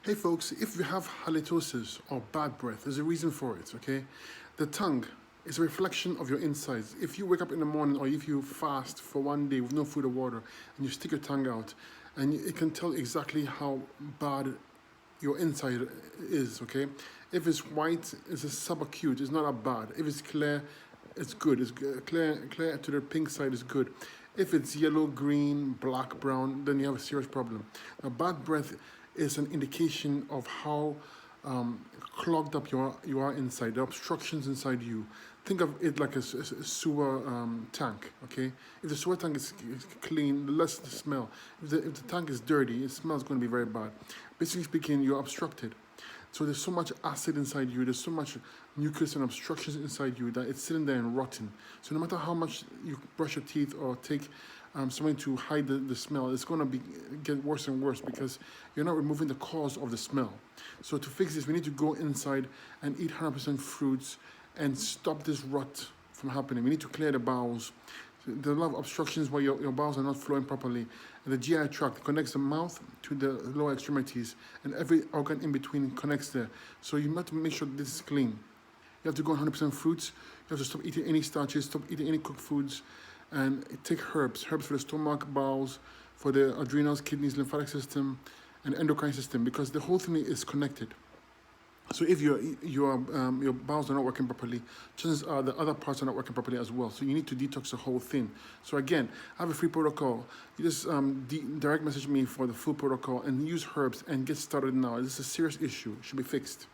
Hey folks, if you have halitosis or bad breath, there's a reason for it, okay? The tongue is a reflection of your insides. If you wake up in the morning or if you fast for one day with no food or water and you stick your tongue out, and it can tell exactly how bad your inside is, okay? If it's white, it's a subacute, it's not that bad. If it's clear, it's good. It's clear to the pink side is good. If it's yellow, green, black, brown, then you have a serious problem. Now, bad breath is an indication of how clogged up you are inside, the obstructions inside you. Think of it like a sewer tank, okay? If the sewer tank is clean, the less the smell. If the tank is dirty, it smells going to be very bad. Basically speaking, you're obstructed. So there's so much acid inside you, there's so much mucus and obstructions inside you that it's sitting there and rotting. So no matter how much you brush your teeth or take something to hide the smell, it's going to get worse and worse because you're not removing the cause of the smell. So to fix this, we need to go inside and eat 100% fruits and stop this rot from happening. We need to clear the bowels. There are a lot of obstructions where your bowels are not flowing properly. And the GI tract connects the mouth to the lower extremities, and every organ in between connects there. So you have to make sure this is clean. You have to go 100% fruits. You have to stop eating any starches, stop eating any cooked foods, and take herbs. Herbs for the stomach, bowels, for the adrenals, kidneys, lymphatic system, and endocrine system, because the whole thing is connected. So if your bowels are not working properly, chances are the other parts are not working properly as well. So you need to detox the whole thing. So again, I have a free protocol. You just direct message me for the full protocol and use herbs and get started now. This is a serious issue. It should be fixed.